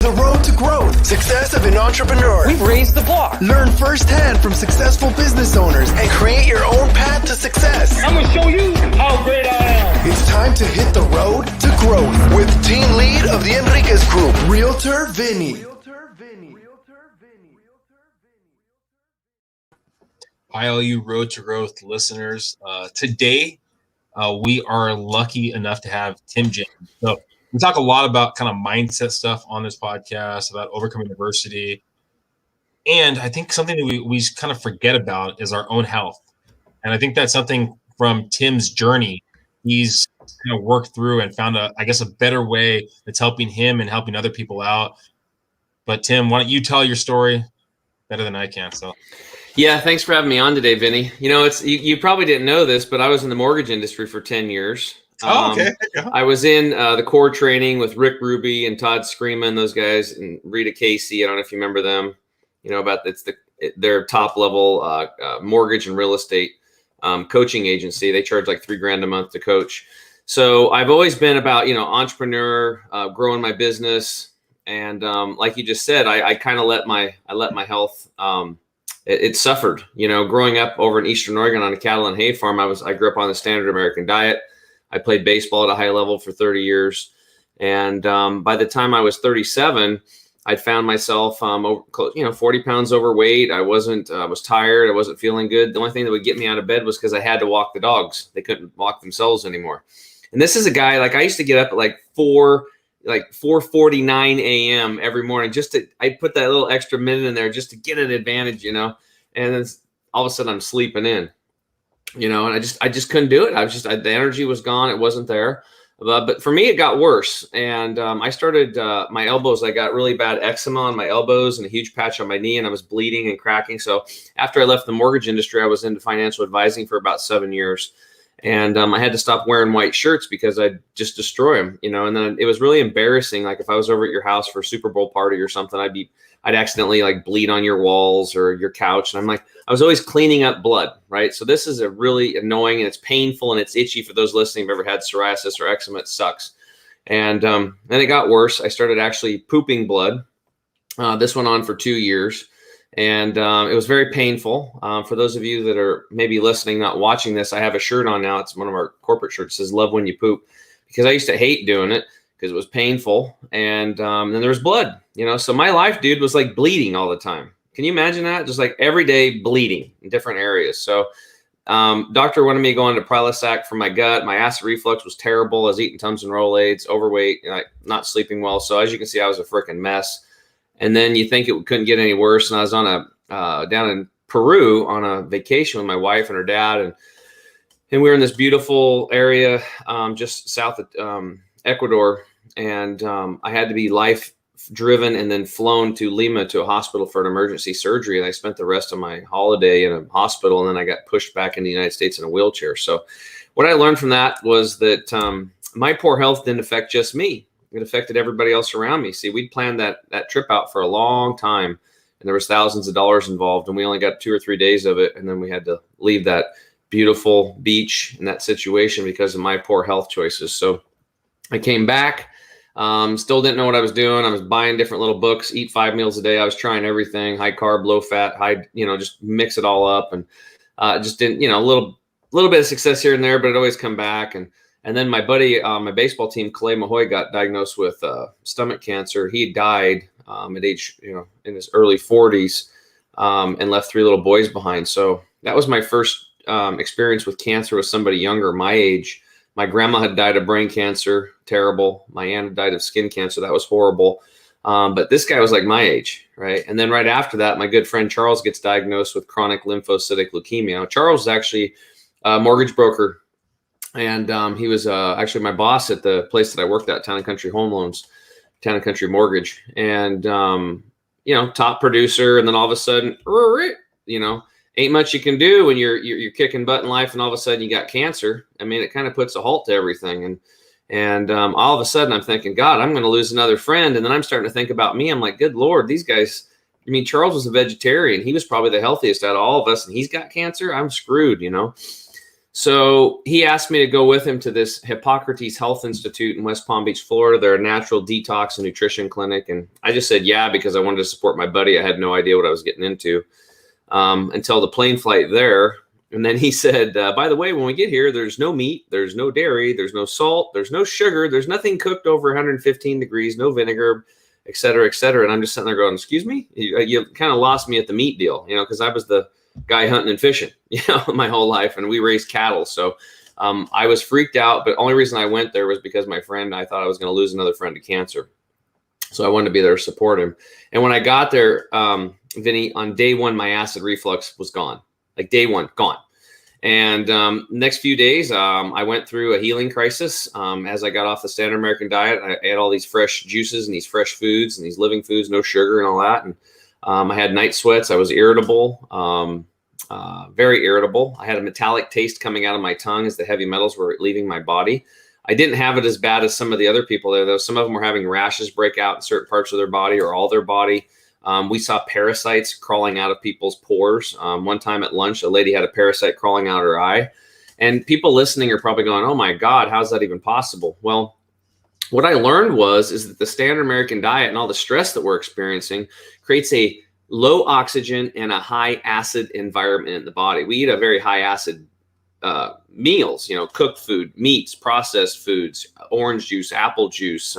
The road to growth, success of an entrepreneur. We've raised the bar. Learn firsthand from successful business owners and create your own path to success. I'm going to show you how great I am. It's time to hit the road to growth with team lead of the Enriquez Group, Realtor Vinny. Hi, all you Road to Growth listeners. Today, we are lucky enough to have Tim James. So we talk a lot about kind of mindset stuff on this podcast, about overcoming adversity. And I think something that we kind of forget about is our own health. And I think that's something from Tim's journey. He's kind of worked through and found a better way that's helping him and helping other people out. But Tim, why don't you tell your story better than I can? So. Yeah, thanks for having me on today, Vinny. You know, you probably didn't know this, but I was in the mortgage industry for 10 years. Okay. I was in the core training with Rick Ruby and Todd Screaman, those guys, and Rita Casey. I don't know if you remember them. You know, about their top level mortgage and real estate coaching agency. They charge like $3,000 a month to coach. So I've always been about, entrepreneur, growing my business. And like you just said, I kind of let my health, it suffered, growing up over in Eastern Oregon on a cattle and hay farm. I grew up on the standard American diet. I played baseball at a high level for 30 years. And by the time I was 37, I'd found myself, 40 pounds overweight. I was tired. I wasn't feeling good. The only thing that would get me out of bed was because I had to walk the dogs. They couldn't walk themselves anymore. And this is a guy, I used to get up at 4:49 a.m. every morning. I'd put that little extra minute in there just to get an advantage, and then all of a sudden I'm sleeping in, and I just couldn't do it. The energy was gone. It wasn't there. But for me, it got worse. And I started my elbows. I got really bad eczema on my elbows and a huge patch on my knee, and I was bleeding and cracking. So after I left the mortgage industry, I was into financial advising for about 7 years. And I had to stop wearing white shirts because I'd just destroy them, and then it was really embarrassing. Like if I was over at your house for a Super Bowl party or something, I'd accidentally bleed on your walls or your couch. And I was always cleaning up blood, right? So this is a really annoying, and it's painful and it's itchy for those listening who've ever had psoriasis or eczema. It sucks. And then it got worse. I started actually pooping blood. This went on for 2 years. And it was very painful. For those of you that are maybe listening, not watching this, I have a shirt on now. It's one of our corporate shirts. It says "Love When You Poop," because I used to hate doing it because it was painful. And then there was blood, So my life, dude, was like bleeding all the time. Can you imagine that? Just like every day bleeding in different areas. So doctor wanted me to go on to Prilosec for my gut. My acid reflux was terrible. I was eating Tums and Rolaids, overweight, not sleeping well. So as you can see, I was a freaking mess. And then you think it couldn't get any worse. And I was on down in Peru on a vacation with my wife and her dad. And we were in this beautiful area just south of Ecuador. And I had to be life driven and then flown to Lima to a hospital for an emergency surgery. And I spent the rest of my holiday in a hospital. And then I got pushed back in the United States in a wheelchair. So what I learned from that was that my poor health didn't affect just me. It affected everybody else around me. See, we'd planned that trip out for a long time, and there was thousands of dollars involved, and we only got 2 or 3 days of it. And then we had to leave that beautiful beach in that situation because of my poor health choices. So I came back, still didn't know what I was doing. I was buying different little books, eat 5 meals a day. I was trying everything, high carb, low fat, just mix it all up. And just didn't, a little bit of success here and there, but it always come back. And then my buddy, my baseball team, Clay Mahoy, got diagnosed with stomach cancer. He died at age, in his early 40s, and left 3 little boys behind. So that was my first experience with cancer with somebody younger, my age. My grandma had died of brain cancer, terrible. My aunt had died of skin cancer. That was horrible. But this guy was like my age, right? And then right after that, my good friend Charles gets diagnosed with chronic lymphocytic leukemia. Now, Charles is actually a mortgage broker. And he was actually my boss at the place that I worked at, Town & Country Home Loans, Town & Country Mortgage. And, top producer. And then all of a sudden, ain't much you can do when you're kicking butt in life, and all of a sudden you got cancer. I mean, it kind of puts a halt to everything. And all of a sudden I'm thinking, God, I'm going to lose another friend. And then I'm starting to think about me. I'm like, good Lord, these guys, Charles was a vegetarian. He was probably the healthiest out of all of us, and he's got cancer. I'm screwed, So he asked me to go with him to this Hippocrates Health Institute in West Palm Beach, Florida. They're a natural detox and nutrition clinic. And I just said, yeah, because I wanted to support my buddy. I had no idea what I was getting into until the plane flight there. And then he said, by the way, when we get here, there's no meat, there's no dairy, there's no salt, there's no sugar, there's nothing cooked over 115 degrees, no vinegar, et cetera, et cetera. And I'm just sitting there going, excuse me? You kind of lost me at the meat deal, because I was the guy hunting and fishing, my whole life. And we raised cattle. So I was freaked out. But only reason I went there was because my friend, I thought I was going to lose another friend to cancer. So I wanted to be there to support him. And when I got there, Vinny, on day one, my acid reflux was gone. Like day one, gone. And next few days, I went through a healing crisis. As I got off the standard American diet, I ate all these fresh juices and these fresh foods and these living foods, no sugar and all that. And I had night sweats. I was irritable, very irritable. I had a metallic taste coming out of my tongue as the heavy metals were leaving my body. I didn't have it as bad as some of the other people there, though. Some of them were having rashes break out in certain parts of their body or all their body. We saw parasites crawling out of people's pores. One time at lunch, a lady had a parasite crawling out her eye. And people listening are probably going, oh, my God, how's that even possible? Well, what I learned is that the standard American diet and all the stress that we're experiencing creates a low oxygen and a high acid environment in the body. We eat a very high acid meals, cooked food, meats, processed foods, orange juice, apple juice,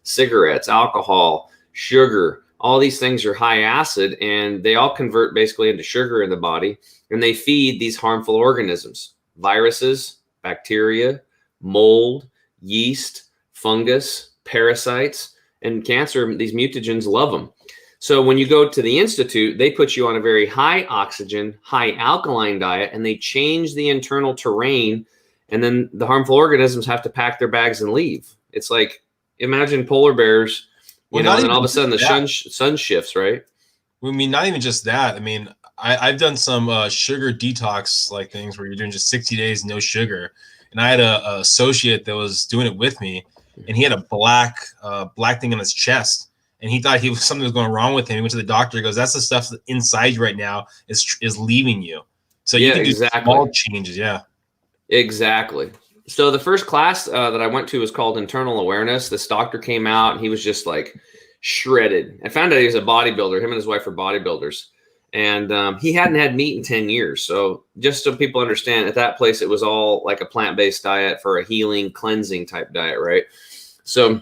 cigarettes, alcohol, sugar. All these things are high acid, and they all convert basically into sugar in the body, and they feed these harmful organisms, viruses, bacteria, mold, yeast, fungus, parasites, and cancer. These mutagens love them. So when you go to the Institute, they put you on a very high oxygen, high alkaline diet, and they change the internal terrain, and then the harmful organisms have to pack their bags and leave. It's like, imagine polar bears, and then all of a sudden the sun shifts, right? I mean, not even just that. I mean, I've done some sugar detox like things where you're doing just 60 days, no sugar. And I had a associate that was doing it with me, and he had a black thing on his chest. And he thought something was going wrong with him. He went to the doctor. He goes, that's the stuff that inside you right now is leaving you. So you can do small changes. Yeah, exactly. So the first class that I went to was called Internal Awareness. This doctor came out, and he was just like shredded. I found out he was a bodybuilder. Him and his wife were bodybuilders. And he hadn't had meat in 10 years. So just so people understand, at that place, it was all like a plant-based diet for a healing, cleansing type diet, right? So,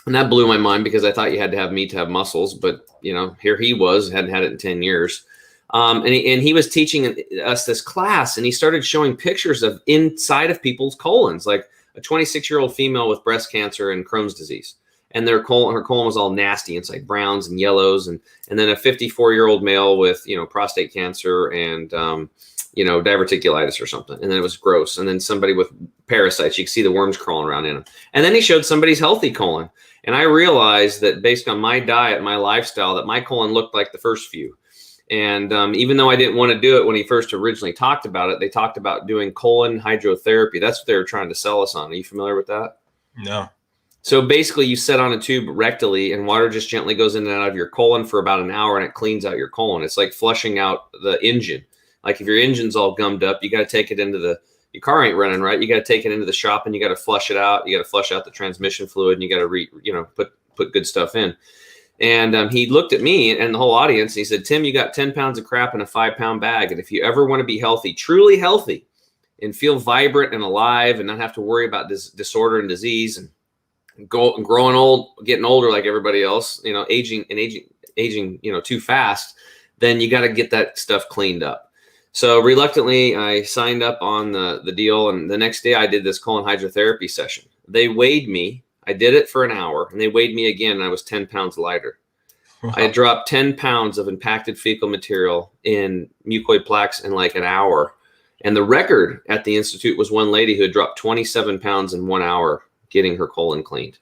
and that blew my mind because I thought you had to have meat to have muscles. But, here he was, hadn't had it in 10 years. And he was teaching us this class, and he started showing pictures of inside of people's colons, like a 26-year-old female with breast cancer and Crohn's disease. And her colon was all nasty. It's like browns and yellows. And then a 54-year-old male with, prostate cancer and, diverticulitis or something. And then it was gross. And then somebody with parasites, you could see the worms crawling around in them. And then he showed somebody's healthy colon. And I realized that based on my diet, my lifestyle, that my colon looked like the first few. And even though I didn't want to do it when he first originally talked about it, they talked about doing colon hydrotherapy. That's what they were trying to sell us on. Are you familiar with that? No. So basically you set on a tube rectally, and water just gently goes in and out of your colon for about an hour, and it cleans out your colon. It's like flushing out the engine. Like if your engine's all gummed up, you got to take it into your car ain't running right. You got to take it into the shop, and you got to flush it out. You got to flush out the transmission fluid, and you got to put good stuff in. And he looked at me and the whole audience, and he said, Tim, you got 10 pounds of crap in a 5-pound bag. And if you ever want to be healthy, truly healthy, and feel vibrant and alive and not have to worry about this disorder and disease and growing old, getting older like everybody else, aging too fast, then you got to get that stuff cleaned up. So reluctantly, I signed up on the deal. And the next day I did this colon hydrotherapy session. They weighed me. I did it for an hour, and they weighed me again, and I was 10 pounds lighter. Wow. I had dropped 10 pounds of impacted fecal material in mucoid plaques in like an hour. And the record at the Institute was one lady who had dropped 27 pounds in 1 hour getting her colon cleaned.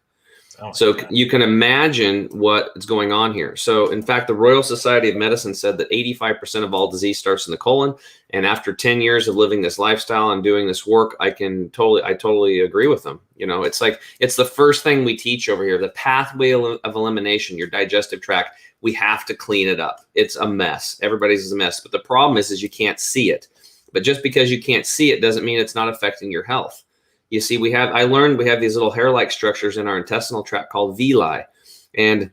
Oh, so God. You can imagine what is going on here. So in fact, the Royal Society of Medicine said that 85% of all disease starts in the colon. And after 10 years of living this lifestyle and doing this work, I totally agree with them. It's the first thing we teach over here, the pathway of elimination, your digestive tract. We have to clean it up. It's a mess. Everybody's a mess. But the problem is you can't see it. But just because you can't see it doesn't mean it's not affecting your health. You see, I learned we have these little hair-like structures in our intestinal tract called villi. And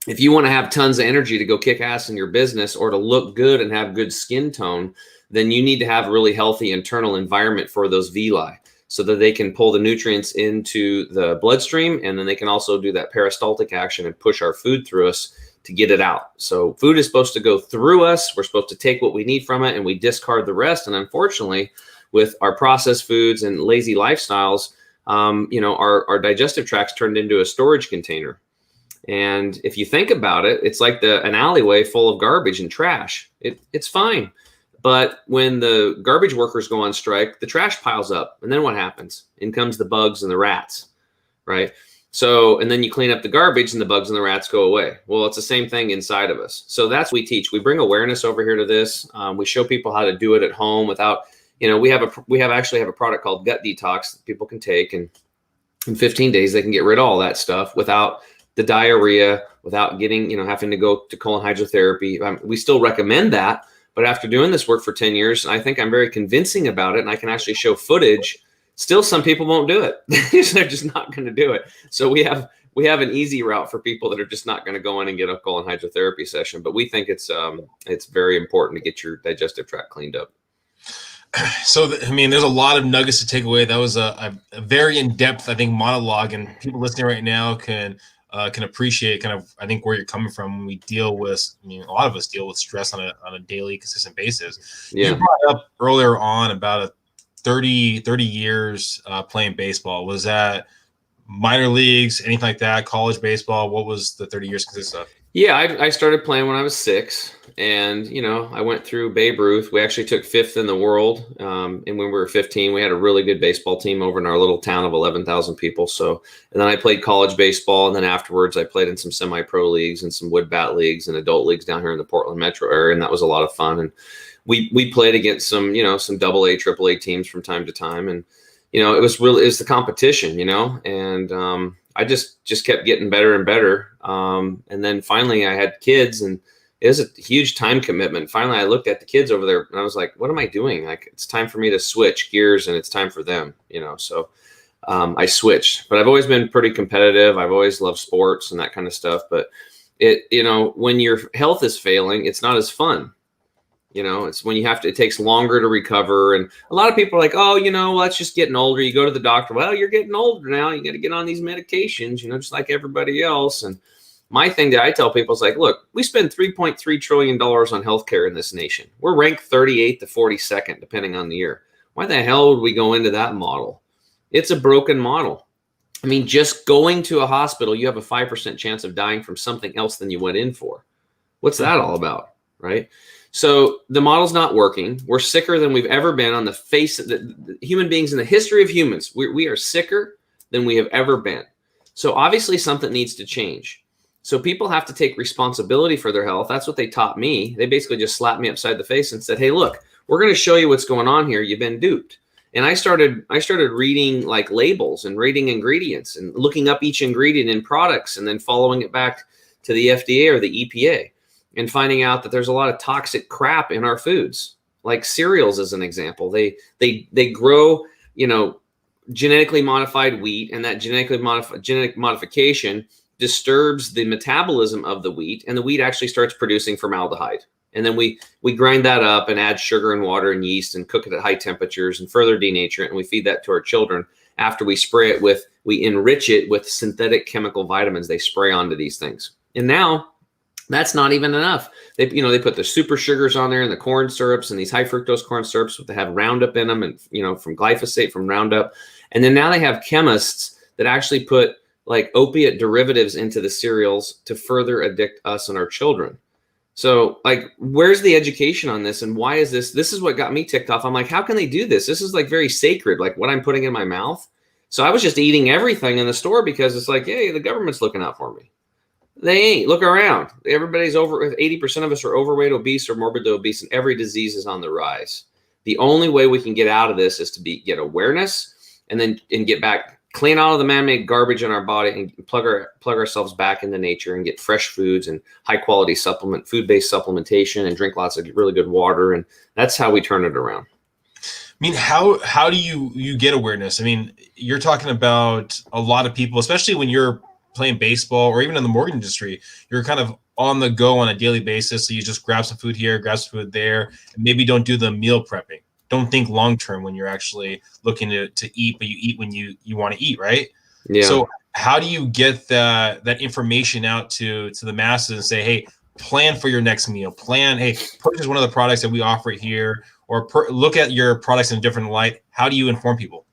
if you want to have tons of energy to go kick ass in your business or to look good and have good skin tone, then you need to have a really healthy internal environment for those villi so that they can pull the nutrients into the bloodstream, and then they can also do that peristaltic action and push our food through us to get it out. So food is supposed to go through us. We're supposed to take what we need from it and we discard the rest. And unfortunately, with our processed foods and lazy lifestyles, our digestive tract's turned into a storage container. And if you think about it, it's like an alleyway full of garbage and trash. It's fine. But when the garbage workers go on strike, the trash piles up. And then what happens? In comes the bugs and the rats, right? So, and then you clean up the garbage and the bugs and the rats go away. Well, it's the same thing inside of us. So that's what we teach. We bring awareness over here to this. We show people how to do it at home without, we actually have a product called Gut Detox that people can take. And in 15 days, they can get rid of all that stuff without the diarrhea, without getting, having to go to colon hydrotherapy. We still recommend that. But after doing this work for 10 years, I think I'm very convincing about it. And I can actually show footage. Still, some people won't do it. They're just not going to do it. So we have an easy route for people that are just not going to go in and get a colon hydrotherapy session. But we think it's very important to get your digestive tract cleaned up. So, there's a lot of nuggets to take away. That was a very in-depth, I think, monologue, and people listening right now can appreciate kind of, I think, where you're coming from when we deal with, a lot of us deal with stress on a daily, consistent basis. Yeah. You brought up earlier on about a 30 years playing baseball. Was that minor leagues, anything like that, college baseball? What was the 30 years consist of? Yeah, I started playing when I was 6, and I went through Babe Ruth. We actually took 5th in the world, and when we were 15, we had a really good baseball team over in our little town of 11,000 people. So, and then I played college baseball, and then afterwards I played in some semi-pro leagues and some wood bat leagues and adult leagues down here in the Portland metro area, and that was a lot of fun. And we played against some AA, AAA teams from time to time, and it was the competition, and I just kept getting better and better. And then finally I had kids, and it was a huge time commitment. Finally, I looked at the kids over there and I was like, what am I doing? Like, it's time for me to switch gears and it's time for them, so I switched. But I've always been pretty competitive. I've always loved sports and that kind of stuff. But when your health is failing, it's not as fun. It's when it takes longer to recover. And a lot of people are like, oh, well, that's just getting older. You go to the doctor. Well, you're getting older now. You got to get on these medications, just like everybody else. And my thing that I tell people is like, look, we spend $3.3 trillion on healthcare in this nation. We're ranked 38th to 42nd, depending on the year. Why the hell would we go into that model? It's a broken model. Just going to a hospital, you have a 5% chance of dying from something else than you went in for. What's that all about, right? So the model's not working. We're sicker than we've ever been on the face of the human beings in the history of humans. We are sicker than we have ever been. So obviously something needs to change. So people have to take responsibility for their health. That's what they taught me. They basically just slapped me upside the face and said, hey, look, we're going to show you what's going on here. You've been duped. And I started reading like labels and reading ingredients and looking up each ingredient in products and then following it back to the FDA or the EPA. And finding out that there's a lot of toxic crap in our foods, like cereals as an example. They grow, genetically modified wheat, and that genetic modification disturbs the metabolism of the wheat, and the wheat actually starts producing formaldehyde. And then we grind that up and add sugar and water and yeast and cook it at high temperatures and further denature it, and we feed that to our children after we enrich it with synthetic chemical vitamins they spray onto these things. And now, that's not even enough. They put the super sugars on there and the corn syrups and these high fructose corn syrups that have Roundup in them and, from glyphosate, from Roundup. And then now they have chemists that actually put like opiate derivatives into the cereals to further addict us and our children. So like, where's the education on this? And why is this? This is what got me ticked off. I'm like, how can they do this? This is like very sacred, like what I'm putting in my mouth. So I was just eating everything in the store because it's like, hey, the government's looking out for me. They ain't. Look around. Everybody's 80% of us are overweight, obese, or morbidly obese, and every disease is on the rise. The only way we can get out of this is to get awareness and get back, clean out of the man-made garbage in our body and plug ourselves back into nature and get fresh foods and high-quality food-based supplementation and drink lots of really good water. And that's how we turn it around. mean, how do you get awareness? I mean, you're talking about a lot of people, especially when you're playing baseball or even in the mortgage industry, you're kind of on the go on a daily basis. So you just grab some food here, grab some food there, and maybe don't do the meal prepping. Don't think long term when you're actually looking to eat, but you eat when you want to eat, right? Yeah. So how do you get that information out to the masses and say, hey, plan for your next meal, hey, purchase one of the products that we offer here, or look at your products in a different light? How do you inform people?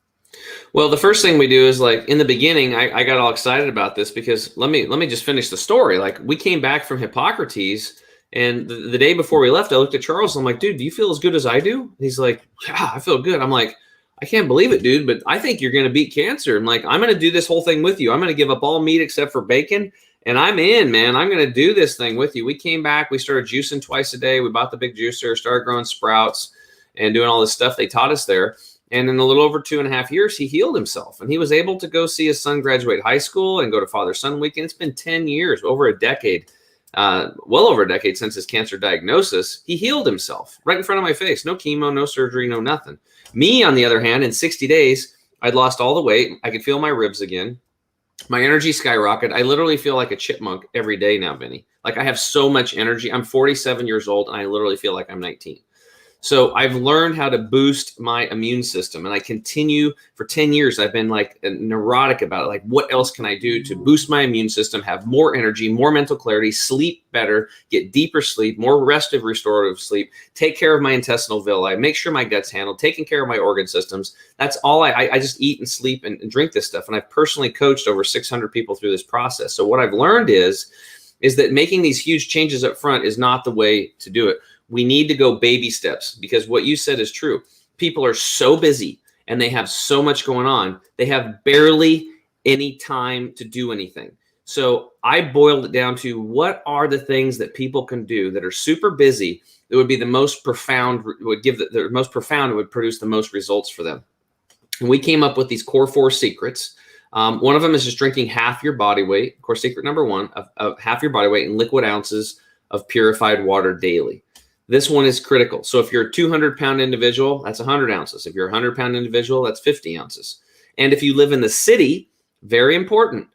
Well, the first thing we do is, like, in the beginning, I got all excited about this because let me just finish the story. Like, we came back from Hippocrates, and the day before we left, I looked at Charles. I'm like, dude, do you feel as good as I do? And he's like, yeah, I feel good. I'm like, I can't believe it, dude, but I think you're going to beat cancer. I'm like, I'm going to do this whole thing with you. I'm going to give up all meat except for bacon. And I'm in, man. I'm going to do this thing with you. We came back. We started juicing twice a day. We bought the big juicer, started growing sprouts and doing all this stuff they taught us there. And in a little over 2.5 years, he healed himself. And he was able to go see his son graduate high school and go to father-son weekend. It's been 10 years, over a decade, well over a decade since his cancer diagnosis. He healed himself right in front of my face. No chemo, no surgery, no nothing. Me, on the other hand, in 60 days, I'd lost all the weight. I could feel my ribs again. My energy skyrocketed. I literally feel like a chipmunk every day now, Vinny. Like, I have so much energy. I'm 47 years old, and I literally feel like I'm 19. So I've learned how to boost my immune system, and I continue for 10 years. I've been like neurotic about it. Like, what else can I do to boost my immune system, have more energy, more mental clarity, sleep better, get deeper sleep, more restive, restorative sleep, take care of my intestinal villi, make sure my gut's handled, taking care of my organ systems. That's all I just eat and sleep and drink this stuff. And I've personally coached over 600 people through this process. So what I've learned is that making these huge changes up front is not the way to do it. We need to go baby steps, because what you said is true. People are so busy and they have so much going on. They have barely any time to do anything. So I boiled it down to, what are the things that people can do that are super busy that would be the most profound, would give the most profound, would produce the most results for them. And we came up with these core 4 secrets. One of them is just drinking half your body weight. Core secret number 1 of half your body weight in liquid ounces of purified water daily. This one is critical. So if you're a 200-pound individual, that's 100 ounces. If you're a 100-pound individual, that's 50 ounces. And if you live in the city, very important,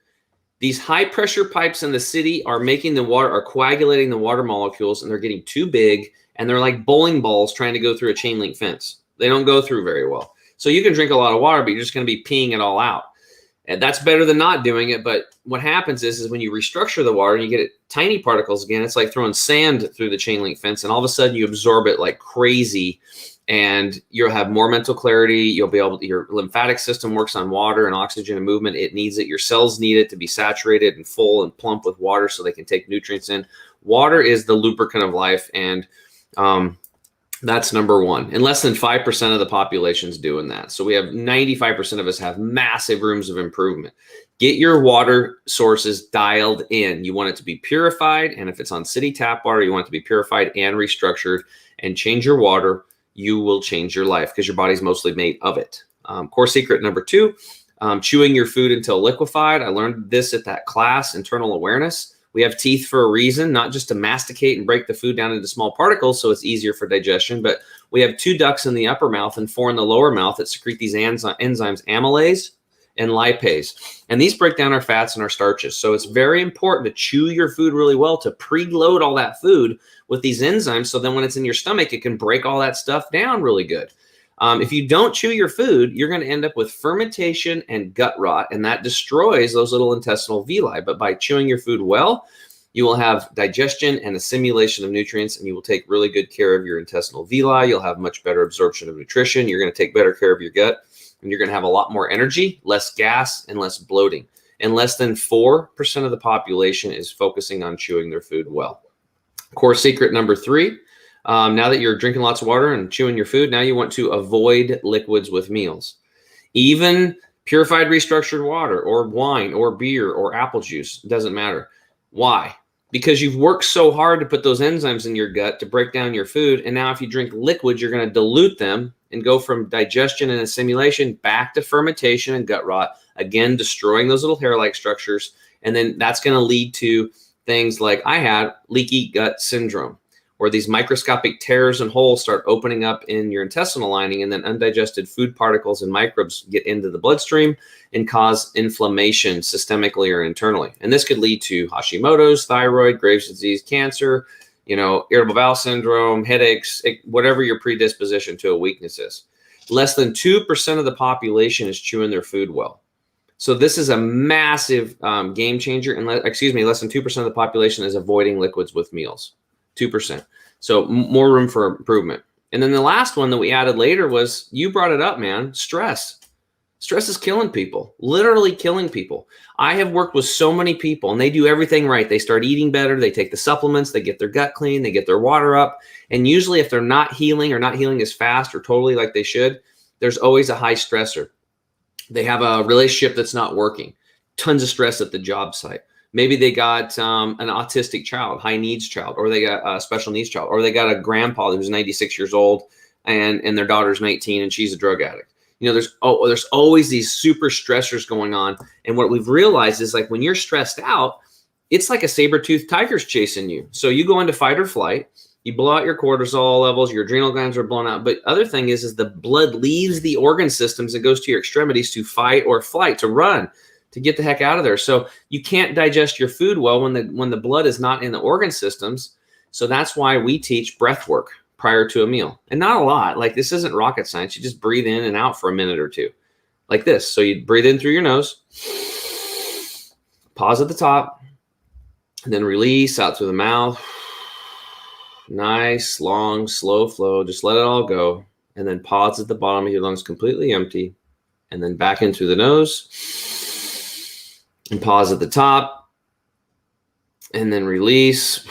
these high-pressure pipes in the city are making the water, are coagulating the water molecules, and they're getting too big, and they're like bowling balls trying to go through a chain link fence. They don't go through very well. So you can drink a lot of water, but you're just going to be peeing it all out. And that's better than not doing it. But what happens is when you restructure the water and you get tiny particles again, it's like throwing sand through the chain link fence, and all of a sudden you absorb it like crazy, and you'll have more mental clarity. You'll be able to, your lymphatic system works on water and oxygen and movement. It needs it. Your cells need it to be saturated and full and plump with water so they can take nutrients in. Water is the lubricant of life. And, that's number 1. And less than 5% of the population's doing that. So we have 95% of us have massive rooms of improvement. Get your water sources dialed in. You want it to be purified. And if it's on city tap water, you want it to be purified and restructured. And change your water. You will change your life, because your body's mostly made of it. Core secret number 2, chewing your food until liquefied. I learned this at that class, internal awareness. We have teeth for a reason, not just to masticate and break the food down into small particles so it's easier for digestion, but we have 2 ducts in the upper mouth and 4 in the lower mouth that secrete these enzymes, amylase and lipase. And these break down our fats and our starches. So it's very important to chew your food really well, to preload all that food with these enzymes, so then when it's in your stomach, it can break all that stuff down really good. If you don't chew your food, you're going to end up with fermentation and gut rot, and that destroys those little intestinal villi. But by chewing your food well, you will have digestion and assimilation of nutrients, and you will take really good care of your intestinal villi. You'll have much better absorption of nutrition. You're going to take better care of your gut, and you're going to have a lot more energy, less gas, and less bloating. And less than 4% of the population is focusing on chewing their food well. Core secret number 3. Now that you're drinking lots of water and chewing your food, now you want to avoid liquids with meals. Even purified restructured water or wine or beer or apple juice, doesn't matter. Why? Because you've worked so hard to put those enzymes in your gut to break down your food. And now if you drink liquids, you're going to dilute them and go from digestion and assimilation back to fermentation and gut rot, again, destroying those little hair-like structures. And then that's going to lead to things like I had leaky gut syndrome. or these microscopic tears and holes start opening up in your intestinal lining, and then undigested food particles and microbes get into the bloodstream and cause inflammation systemically or internally. And this could lead to Hashimoto's, thyroid, Graves' disease, cancer, irritable bowel syndrome, headaches, whatever your predisposition to a weakness is. Less than 2% of the population is chewing their food well. So this is a massive game changer. And less than 2% of the population is avoiding liquids with meals. 2%. So more room for improvement. And then the last one that we added later was, you brought it up, man, stress. Stress is killing people, literally killing people. I have worked with so many people and they do everything right. They start eating better. They take the supplements, they get their gut clean, they get their water up. And usually if they're not healing or not healing as fast or totally like they should, there's always a high stressor. They have a relationship that's not working, tons of stress at the job site. Maybe they got an autistic child, high needs child, or they got a special needs child, or they got a grandpa who's 96 years old and their daughter's 19 and she's a drug addict. There's always these super stressors going on. And what we've realized is, like, when you're stressed out, it's like a saber-toothed tiger's chasing you. So you go into fight or flight, you blow out your cortisol levels, your adrenal glands are blown out. But other thing is the blood leaves the organ systems and goes to your extremities to fight or flight, to run, to get the heck out of there. So you can't digest your food well when the blood is not in the organ systems. So that's why we teach breath work prior to a meal. And not a lot. Like, this isn't rocket science. You just breathe in and out for a minute or two like this. So you breathe in through your nose, pause at the top, and then release out through the mouth. Nice, long, slow flow. Just let it all go. And then pause at the bottom of your lungs, completely empty. And then back in through the nose and pause at the top. And then release.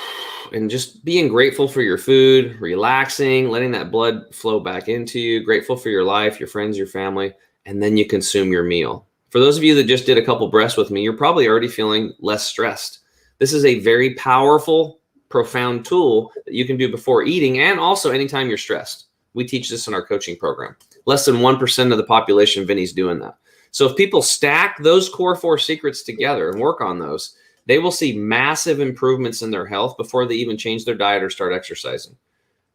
And just being grateful for your food, relaxing, letting that blood flow back into you, grateful for your life, your friends, your family, and then you consume your meal. For those of you that just did a couple breaths with me, you're probably already feeling less stressed. This is a very powerful, profound tool that you can do before eating and also anytime you're stressed. We teach this in our coaching program. Less than 1% of the population, Vinny's doing that. So if people stack those core 4 secrets together and work on those, they will see massive improvements in their health before they even change their diet or start exercising.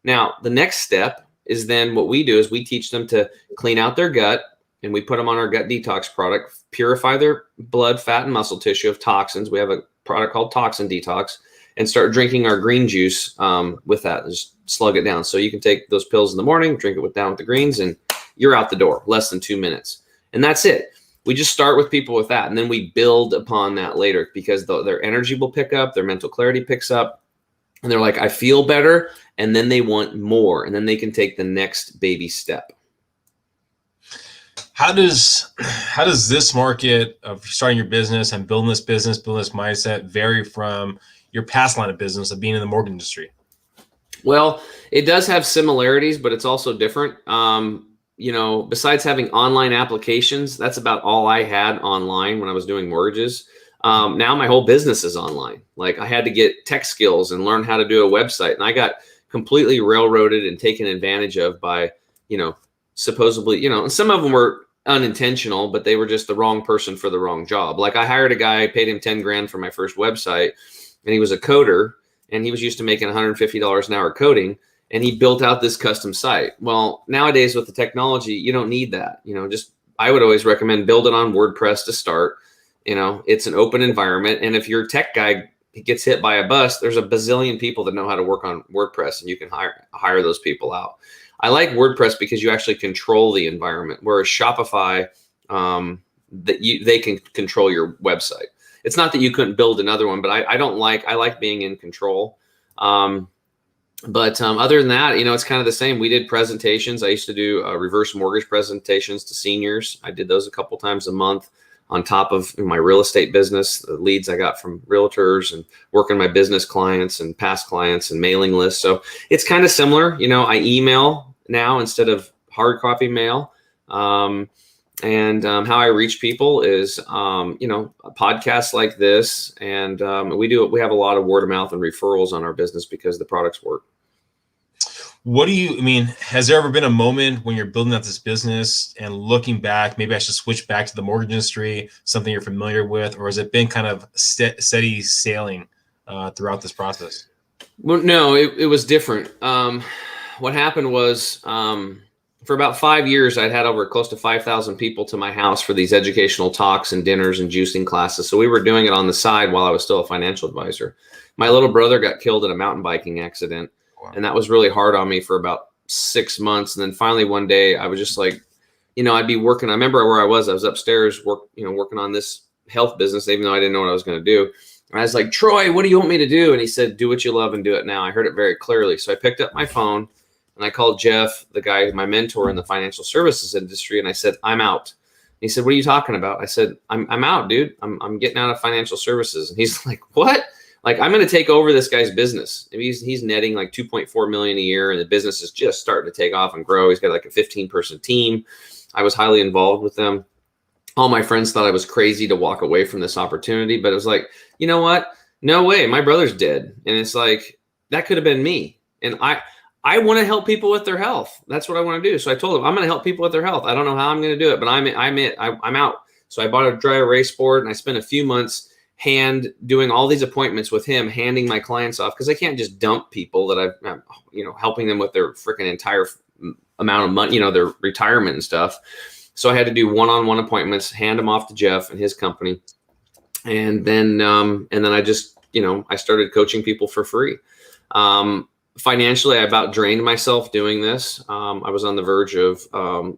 Now, the next step is then what we do is we teach them to clean out their gut, and we put them on our gut detox product, purify their blood, fat, and muscle tissue of toxins. We have a product called Toxin Detox, and start drinking our green juice with that. Just slug it down. So you can take those pills in the morning, drink it down with the greens, and you're out the door, less than 2 minutes. And that's it. We just start with people with that, and then we build upon that later, because their energy will pick up, their mental clarity picks up, and they're like, I feel better, and then they want more, and then they can take the next baby step. How does this market of starting your business and building this mindset vary from your past line of business of being in the mortgage industry? Well, it does have similarities, but it's also different. Besides having online applications, that's about all I had online when I was doing mortgages. Now my whole business is online. Like, I had to get tech skills and learn how to do a website, and I got completely railroaded and taken advantage of by, supposedly, and some of them were unintentional, but they were just the wrong person for the wrong job. Like, I hired a guy, paid him 10 grand for my first website, and he was a coder, and he was used to making $150 an hour coding. And he built out this custom site. Well, nowadays with the technology, you don't need that. I would always recommend build it on WordPress to start. It's an open environment. And if your tech guy gets hit by a bus, there's a bazillion people that know how to work on WordPress, and you can hire those people out. I like WordPress because you actually control the environment, whereas Shopify, they can control your website. It's not that you couldn't build another one, but I like being in control. But other than that, it's kind of the same. We did presentations. I used to do reverse mortgage presentations to seniors. I did those a couple times a month on top of my real estate business, the leads I got from realtors and working my business clients and past clients and mailing lists. So it's kind of similar. I email now instead of hard copy mail. And how I reach people is, podcasts like this. And we have a lot of word of mouth and referrals on our business because the products work. Has there ever been a moment when you're building up this business and looking back, maybe I should switch back to the mortgage industry, something you're familiar with, or has it been kind of steady sailing throughout this process? Well, no, it was different. What happened was, for about 5 years, I'd had over close to 5,000 people to my house for these educational talks and dinners and juicing classes. So we were doing it on the side while I was still a financial advisor. My little brother got killed in a mountain biking accident. Wow. And that was really hard on me for about 6 months. And then finally one day I was just like, I'd be working. I remember where I was upstairs working on this health business, even though I didn't know what I was going to do. And I was like, Troy, what do you want me to do? And he said, do what you love and do it now. I heard it very clearly. So I picked up my phone and I called Jeff, the guy, my mentor in the financial services industry. And I said, I'm out. And he said, what are you talking about? I said, I'm out, dude. I'm getting out of financial services. And he's like, what? Like, I'm going to take over this guy's business. I mean, he's netting like 2.4 million a year, and the business is just starting to take off and grow. He's got like a 15-person team. I was highly involved with them. All my friends thought I was crazy to walk away from this opportunity, but it was like, you know what? No way. My brother's dead. And it's like, that could have been me. And I want to help people with their health. That's what I want to do. So I told him, I'm going to help people with their health. I don't know how I'm going to do it, but I'm out. So I bought a dry erase board and I spent a few months doing all these appointments with him, handing my clients off, because I can't just dump people that I'm helping them with their freaking entire amount of money, their retirement and stuff. So I had to do one-on-one appointments, hand them off to Jeff and his company. And then I just, I started coaching people for free. Financially, I about drained myself doing this. I was on the verge of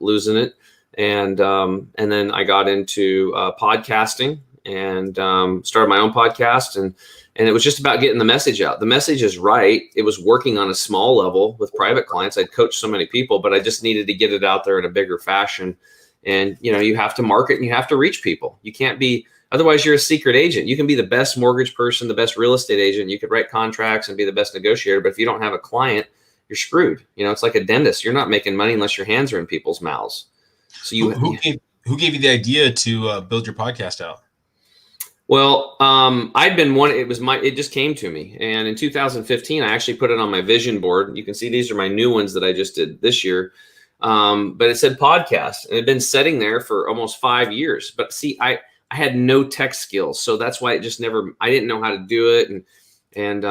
losing it. And then I got into podcasting and started my own podcast. And it was just about getting the message out. The message is right. It was working on a small level with private clients. I'd coached so many people, but I just needed to get it out there in a bigger fashion. And, you have to market and you have to reach people. You can't be, otherwise you're a secret agent. You can be the best mortgage person, the best real estate agent. You could write contracts and be the best negotiator. But if you don't have a client, you're screwed. It's like a dentist. You're not making money unless your hands are in people's mouths. So who gave you the idea to build your podcast out? Well, I'd been it just came to me. And in 2015, I actually put it on my vision board. You can see these are my new ones that I just did this year. But it said podcast, and it had been sitting there for almost 5 years. But see, I had no tech skills. So that's why I didn't know how to do it. And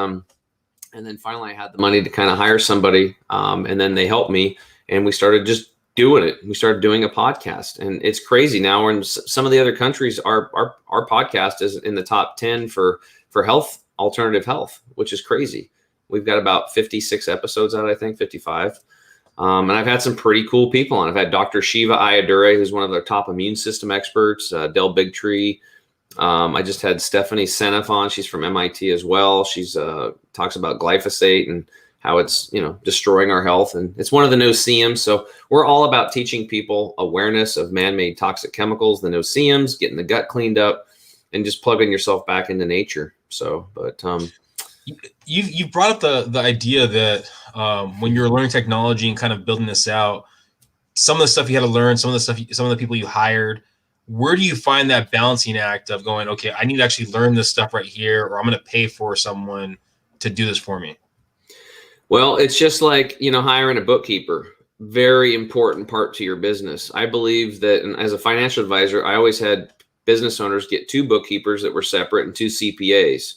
then finally I had the money to kind of hire somebody. And then they helped me and we started just doing it. We started doing a podcast, and it's crazy now. In some of the other countries, our podcast is in the top 10 for health, alternative health, which is crazy. We've got about 56 episodes out, I think 55. And I've had some pretty cool people on. I've had Dr. Shiva Ayyadurai, who's one of the top immune system experts, Del Bigtree. I just had Stephanie Seneff on. She's from MIT as well. She's talks about glyphosate and how it's, destroying our health. And it's one of the no-see-ums. So we're all about teaching people awareness of man-made toxic chemicals, the no-see-ums, getting the gut cleaned up, and just plugging yourself back into nature. So, but you brought up the idea that when you're learning technology and kind of building this out, some of the stuff you had to learn, some of the people you hired, where do you find that balancing act of going, okay, I need to actually learn this stuff right here, or I'm going to pay for someone to do this for me? Well, it's just like, hiring a bookkeeper. Very important part to your business. I believe that, and as a financial advisor, I always had business owners get 2 bookkeepers that were separate and 2 CPAs,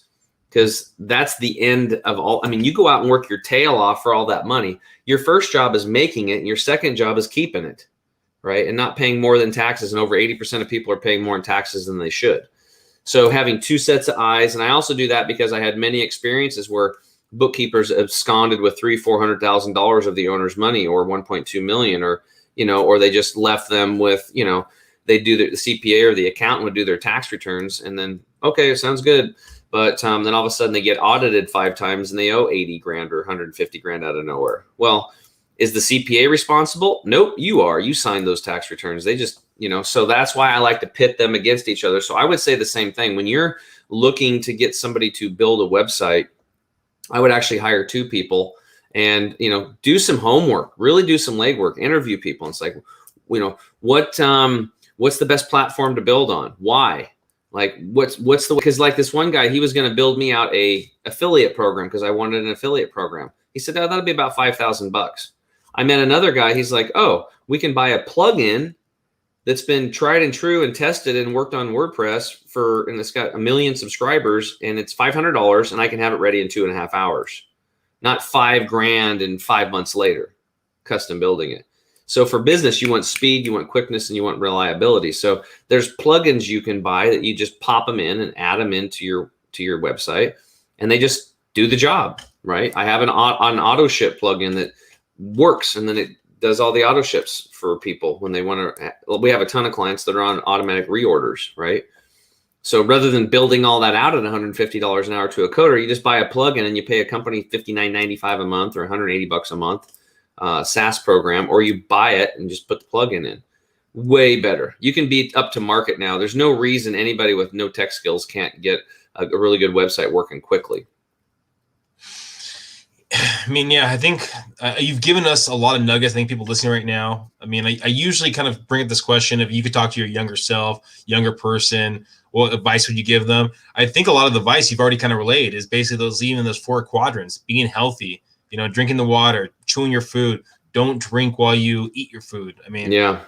because that's the end of all. I mean, you go out and work your tail off for all that money. Your first job is making it, and your second job is keeping it, right? And not paying more than taxes. And over 80% of people are paying more in taxes than they should. So having 2 sets of eyes, and I also do that because I had many experiences where bookkeepers absconded with $300,000-$400,000 of the owner's money, or 1.2 million, or they just left them with, they do the CPA or the accountant would do their tax returns, and then, okay, it sounds good. But then all of a sudden they get audited 5 times and they owe 80 grand or 150 grand out of nowhere. Well, is the CPA responsible? Nope, you are. You signed those tax returns. They just, so that's why I like to pit them against each other. So I would say the same thing. When you're looking to get somebody to build a website, I would actually hire 2 people and, do some homework, really do some legwork, interview people. And it's like, what's the best platform to build on? Why? Like, because like this one guy, he was going to build me out a affiliate program because I wanted an affiliate program. He said, oh, that'll be about $5,000. I met another guy. He's like, oh, we can buy a plugin that's been tried and true and tested and worked on WordPress and it's got 1 million subscribers, and it's $500, and I can have it ready in 2.5 hours. not $5,000 and 5 months later, custom building it. So for business, you want speed, you want quickness, and you want reliability. So there's plugins you can buy that you just pop them in and add them into your website, and they just do the job, right? I have an auto ship plugin that works, and then it does all the auto ships for people when they want to. We have a ton of clients that are on automatic reorders, right? So rather than building all that out at $150 an hour to a coder, you just buy a plugin and you pay a company $59.95 a month or $180 a month. SaaS program, or you buy it and just put the plugin in. Way better. You can be up to market now. There's no reason anybody with no tech skills can't get a really good website working quickly. I mean, yeah, I think you've given us a lot of nuggets. I think people listening right now, I mean, I usually kind of bring up this question, if you could talk to your younger self, younger person, what advice would you give them? I think a lot of the advice you've already kind of relayed is basically leaving those 4 quadrants, being healthy, drinking the water, chewing your food. Don't drink while you eat your food. I mean, yeah.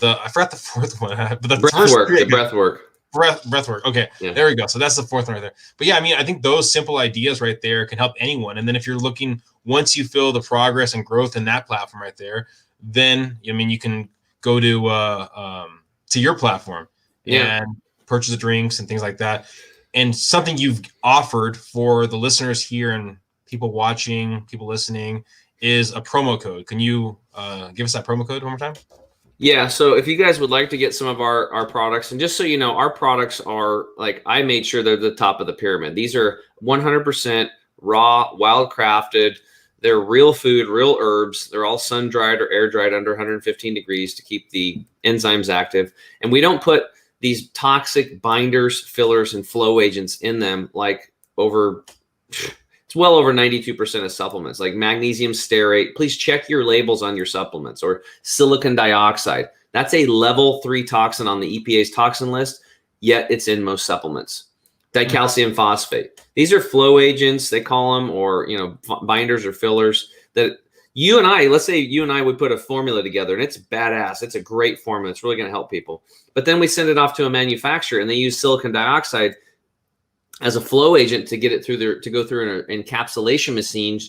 I forgot the 4th one, but the breath work. Breath work. Okay, yeah. There we go. So that's the 4th one right there. But yeah, I mean, I think those simple ideas right there can help anyone. And then if you're looking, once you feel the progress and growth in that platform right there, then you can go to your platform and purchase the drinks and things like that. And something you've offered for the listeners here and people watching, people listening, is a promo code. Can you give us that promo code one more time? Yeah. So if you guys would like to get some of our products, and just so you know, our products are I made sure they're the top of the pyramid. These are 100% raw, wild crafted. They're real food, real herbs. They're all sun dried or air dried under 115 degrees to keep the enzymes active. And we don't put these toxic binders, fillers, and flow agents in them it's well over 92% of supplements, like magnesium stearate. Please check your labels on your supplements, or silicon dioxide. That's a level 3 toxin on the EPA's toxin list, yet it's in most supplements. Dicalcium phosphate. These are flow agents, they call them, or binders or fillers that you and I, let's say you and I would put a formula together, and it's badass. It's a great formula. It's really going to help people. But then we send it off to a manufacturer, and they use silicon dioxide as a flow agent to get it to go through an encapsulation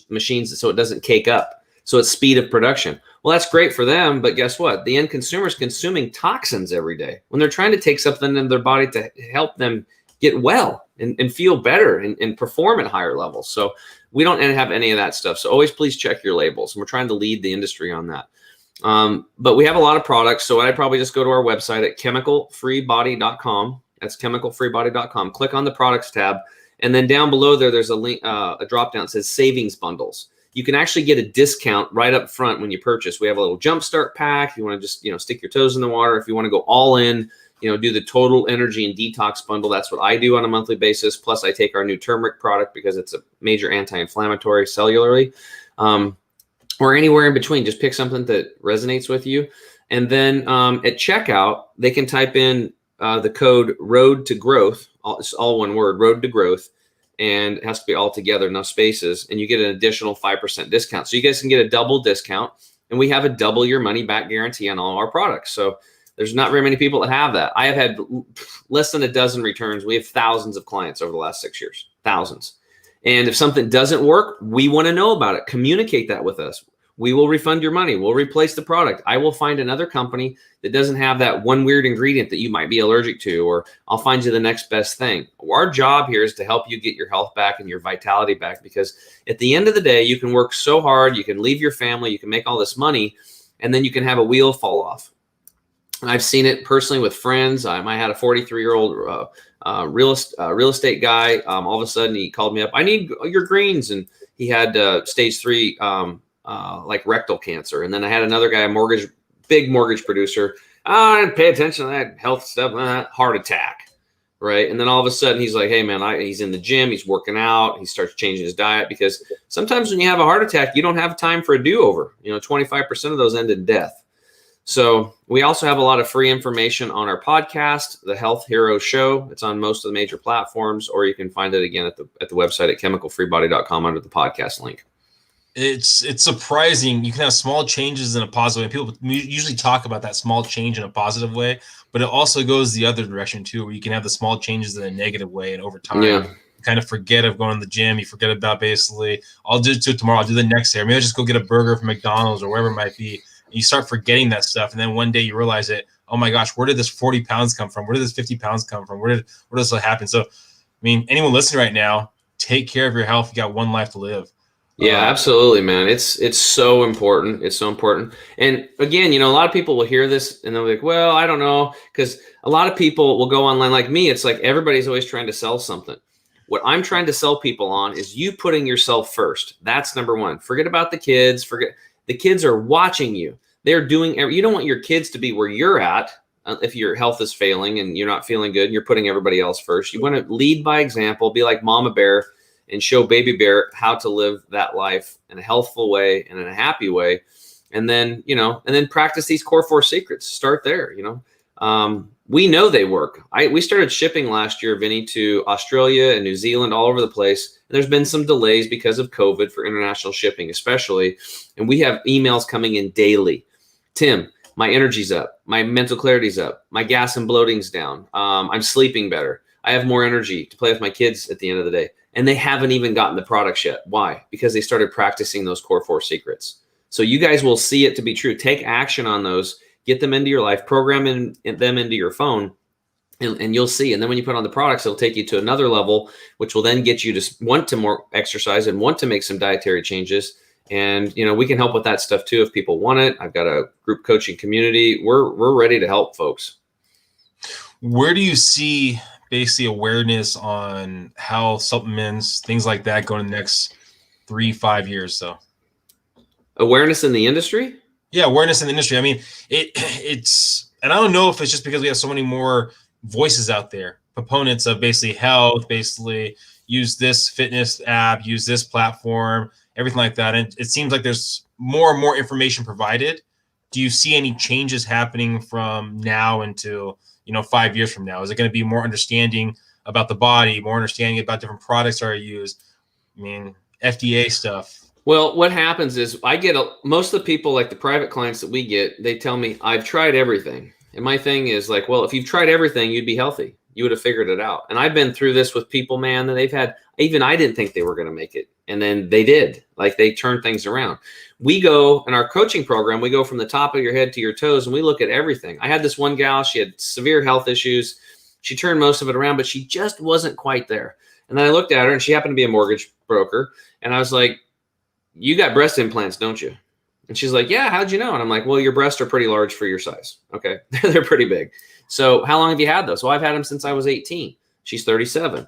machines so it doesn't cake up. So it's speed of production. Well, that's great for them, but guess what? The end consumer is consuming toxins every day when they're trying to take something in their body to help them get well and feel better and perform at higher levels. So we don't have any of that stuff. So always please check your labels. And we're trying to lead the industry on that. But we have a lot of products. So I'd probably just go to our website at chemicalfreebody.com. That's chemicalfreebody.com. Click on the products tab. And then down below there's a link, a drop down that says savings bundles. You can actually get a discount right up front when you purchase. We have a little jumpstart pack. If you want to just, stick your toes in the water. If you want to go all in, do the total energy and detox bundle. That's what I do on a monthly basis. Plus I take our new turmeric product because it's a major anti-inflammatory cellularly, or anywhere in between. Just pick something that resonates with you. And then at checkout, they can type in the code ROAD to GROWTH. It's all one word, ROAD to GROWTH. And it has to be all together, no spaces. And you get an additional 5% discount. So you guys can get a double discount. And we have a double your money back guarantee on all our products. So there's not very many people that have that. I have had less than a dozen returns. We have thousands of clients over the last 6 years, thousands. And if something doesn't work, we want to know about it. Communicate that with us. We will refund your money. We'll replace the product. I will find another company that doesn't have that one weird ingredient that you might be allergic to, or I'll find you the next best thing. Our job here is to help you get your health back and your vitality back, because at the end of the day, you can work so hard, you can leave your family, you can make all this money, and then you can have a wheel fall off. And I've seen it personally with friends. I had a 43-year-old real estate guy. All of a sudden, he called me up. I need your greens, and he had stage 3 rectal cancer. And then I had another guy, big mortgage producer. I didn't pay attention to that health stuff. Heart attack, right? And then all of a sudden, he's like, "Hey, man, he's in the gym. He's working out. He starts changing his diet," because sometimes when you have a heart attack, you don't have time for a do-over. 25% of those end in death. So we also have a lot of free information on our podcast, The Health Hero Show. It's on most of the major platforms, or you can find it again at the website at chemicalfreebody.com under the podcast link. It's surprising. You can have small changes in a positive way. People usually talk about that small change in a positive way, but it also goes the other direction too, where you can have the small changes in a negative way, and over time, kind of forget of going to the gym. You forget about basically, I'll do it tomorrow. I'll do the next day. Or maybe I'll just go get a burger from McDonald's or wherever it might be. And you start forgetting that stuff. And then one day you realize it, oh my gosh, where did this 40 pounds come from? Where did this 50 pounds come from? Where does this happen? So, I mean, anyone listening right now, take care of your health. You got one life to live. Yeah, absolutely, man. It's so important. It's so important. And again, a lot of people will hear this and they'll be like, well, I don't know. Because a lot of people will go online like me. It's like everybody's always trying to sell something. What I'm trying to sell people on is you putting yourself first. That's number one. Forget about the kids. The kids are watching you. They're doing, you don't want your kids to be where you're at. If your health is failing and you're not feeling good, you're putting everybody else first. You want to lead by example, be like Mama Bear, and show baby bear how to live that life in a healthful way and in a happy way. And then, and then practice these core 4 secrets. Start there, we know they work. We started shipping last year, Vinny, to Australia and New Zealand, all over the place. And there's been some delays because of COVID for international shipping, especially. And we have emails coming in daily. Tim, my energy's up. My mental clarity's up. My gas and bloating's down. I'm sleeping better. I have more energy to play with my kids at the end of the day. And they haven't even gotten the products yet. Why? Because they started practicing those core 4 secrets. So you guys will see it to be true. Take action on those. Get them into your life. Program them into your phone. And you'll see. And then when you put on the products, it'll take you to another level, which will then get you to want to more exercise and want to make some dietary changes. And, we can help with that stuff too if people want it. I've got a group coaching community. We're ready to help folks. Where do you see basically awareness on health, supplements, things like that going in the next 3-5 years? So awareness in the industry? Yeah, awareness in the industry. I mean, it's, and I don't know if it's just because we have so many more voices out there, proponents of basically health, basically use this fitness app, use this platform, everything like that. And it seems like there's more and more information provided. Do you see any changes happening from now into 5 years from now? Is it going to be more understanding about the body, more understanding about different products that are used? I mean, FDA stuff. Well, what happens is most of the people, like the private clients that we get, they tell me, I've tried everything. And my thing is like, well, if you've tried everything, you'd be healthy. You would have figured it out. And I've been through this with people, man, that they've had, even I didn't think they were going to make it. And then they did. Like they turned things around. We go in our coaching program, we go from the top of your head to your toes and we look at everything. I had this one gal, she had severe health issues. She turned most of it around, but she just wasn't quite there. And then I looked at her and she happened to be a mortgage broker. And I was like, you got breast implants, don't you? And she's like, yeah, how'd you know? And I'm like, well, your breasts are pretty large for your size. Okay. They're pretty big. So how long have you had those? Well, I've had them since I was 18. She's 37.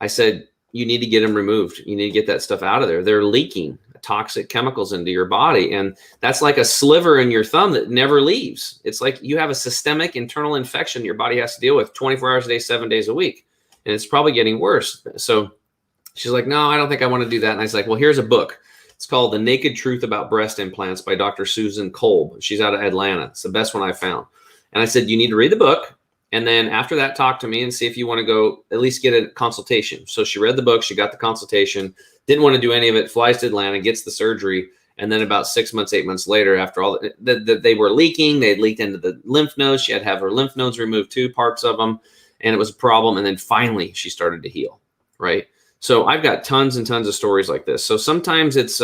I said, you need to get them removed. You need to get that stuff out of there. They're leaking toxic chemicals into your body. And that's like a sliver in your thumb that never leaves. It's like you have a systemic internal infection your body has to deal with 24 hours a day, 7 days a week. And it's probably getting worse. So she's like, no, I don't think I want to do that. And I was like, well, here's a book. It's called The Naked Truth About Breast Implants by Dr. Susan Kolb. She's out of Atlanta. It's the best one I found. And I said, you need to read the book. And then after that, talk to me and see if you want to go at least get a consultation. So she read the book. She got the consultation. Didn't want to do any of it. Flies to Atlanta, gets the surgery. And then about 6 months, 8 months later, after all, they were leaking. They had leaked into the lymph nodes. She had to have her lymph nodes removed too, parts of them. And it was a problem. And then finally, she started to heal, right? So I've got tons and tons of stories like this. So sometimes it's,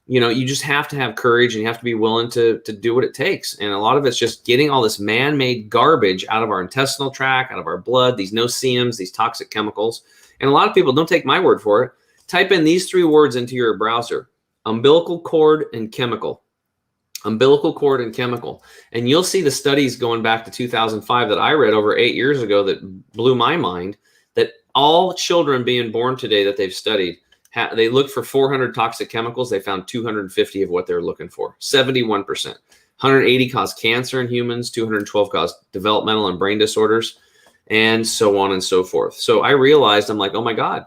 you just have to have courage and you have to be willing to do what it takes. And a lot of it's just getting all this man-made garbage out of our intestinal tract, out of our blood, these no-see-ums, these toxic chemicals. And a lot of people, don't take my word for it, type in these 3 words into your browser: umbilical cord and chemical. Umbilical cord and chemical. And you'll see the studies going back to 2005 that I read over 8 years ago that blew my mind, that all children being born today that they've studied, they looked for 400 toxic chemicals. They found 250 of what they were looking for, 71%. 180 cause cancer in humans, 212 cause developmental and brain disorders, and so on and so forth. So I realized, I'm like, oh my God,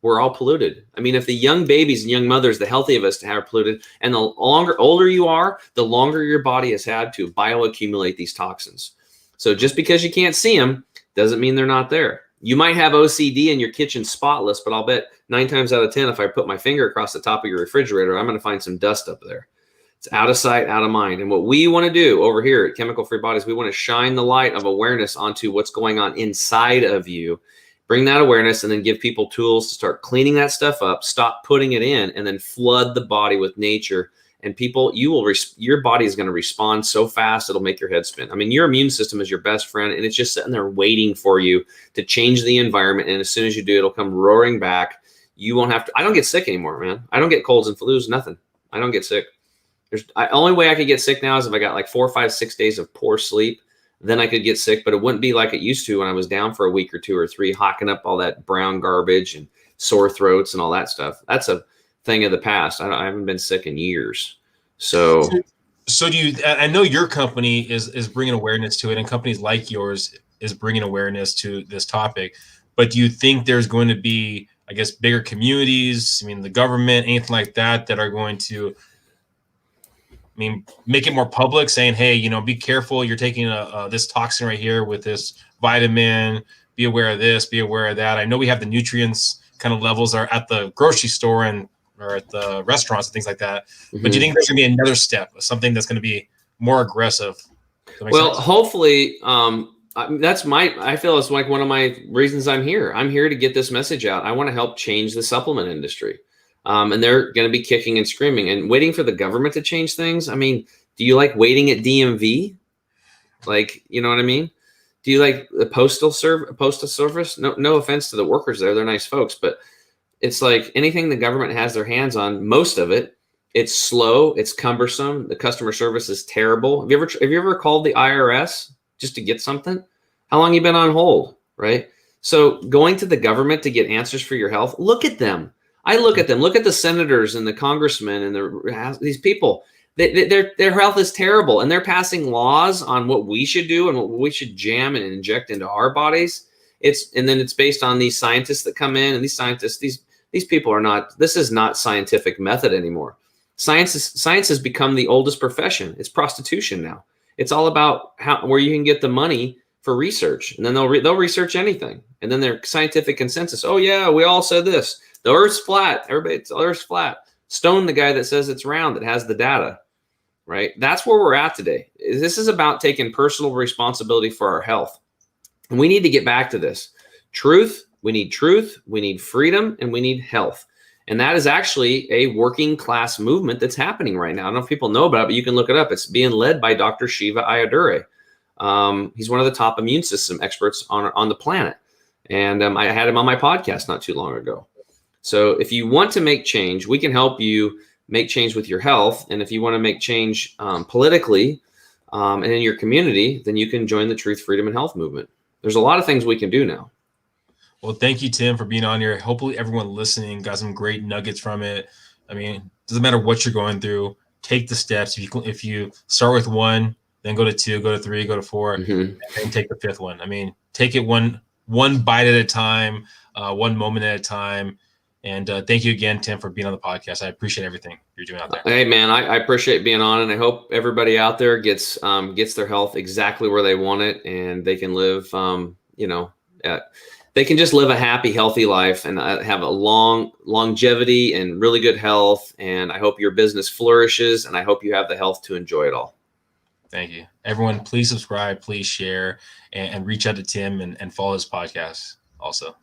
we're all polluted. I mean, if the young babies and young mothers, the healthy of us, are polluted, and the older you are, the longer your body has had to bioaccumulate these toxins. So just because you can't see them doesn't mean they're not there. You might have OCD and your kitchen spotless, but I'll bet 9 times out of 10, if I put my finger across the top of your refrigerator, I'm going to find some dust up there. It's out of sight, out of mind. And what we want to do over here at Chemical Free Bodies, we want to shine the light of awareness onto what's going on inside of you, bring that awareness, and then give people tools to start cleaning that stuff up, stop putting it in, and then flood the body with nature. And people, your body is going to respond so fast, it'll make your head spin. I mean, your immune system is your best friend, and it's just sitting there waiting for you to change the environment. And as soon as you do, it'll come roaring back. You won't have to. I don't get sick anymore, man. I don't get colds and flus, nothing. I don't get sick. Only way I could get sick now is if I got like 4, 5, 6 days of poor sleep. Then I could get sick, but it wouldn't be like it used to when I was down for a week or 2 or 3, hawking up all that brown garbage and sore throats and all that stuff. That's a thing of the past. I haven't been sick in years. So do you? I know your company is bringing awareness to it, and companies like yours is bringing awareness to this topic. But do you think there's going to be, I guess, bigger communities? I mean, the government, anything like that are going to, I mean, make it more public, saying, hey, you know, be careful. You're taking this toxin right here with this vitamin. Be aware of this, be aware of that. I know we have the nutrients kind of levels are at the grocery store or at the restaurants and things like that. But do you think there's going to be another step, something that's going to be more aggressive? Well, hopefully, I feel it's like one of my reasons I'm here. I'm here to get this message out. I want to help change the supplement industry. And they're going to be kicking and screaming and waiting for the government to change things. I mean, do you like waiting at DMV? Like, you know what I mean? Do you like the postal service? No offense to the workers there. They're nice folks, but it's like anything the government has their hands on, most of it, it's slow, it's cumbersome. The customer service is terrible. Have you ever called the IRS just to get something? How long you been on hold, right? So going to the government to get answers for your health, look at them. I look at them. Look at the senators and the congressmen and these people. Their health is terrible, and they're passing laws on what we should do and what we should jam and inject into our bodies. And then it's based on these scientists that come in, and these scientists, these people are not. This is not scientific method anymore. Science has become the oldest profession. It's prostitution now. It's all about where you can get the money for research, and then they'll research anything, and then their scientific consensus. Oh yeah, we all said this. The Earth's flat. The Earth's flat. Stone the guy that says it's round, that has the data, right? That's where we're at today. This is about taking personal responsibility for our health. And we need to get back to this. Truth, we need freedom, and we need health. And that is actually a working class movement that's happening right now. I don't know if people know about it, but you can look it up. It's being led by Dr. Shiva Ayyadurai. He's one of the top immune system experts on the planet. And I had him on my podcast not too long ago. So if you want to make change, we can help you make change with your health. And if you want to make change politically and in your community, then you can join the Truth, Freedom, and Health movement. There's a lot of things we can do now. Well, thank you, Tim, for being on here. Hopefully everyone listening got some great nuggets from it. I mean, it doesn't matter what you're going through. Take the steps. If you start with 1, then go to 2, go to 3, go to 4, and take the 5th one. I mean, take it one bite at a time, one moment at a time. And thank you again, Tim, for being on the podcast. I appreciate everything you're doing out there. Hey, man, I appreciate being on, and I hope everybody out there gets their health exactly where they want it, and they can live, they can just live a happy, healthy life and have a longevity and really good health. And I hope your business flourishes, and I hope you have the health to enjoy it all. Thank you. Everyone, please subscribe, please share, and reach out to Tim and follow his podcast also.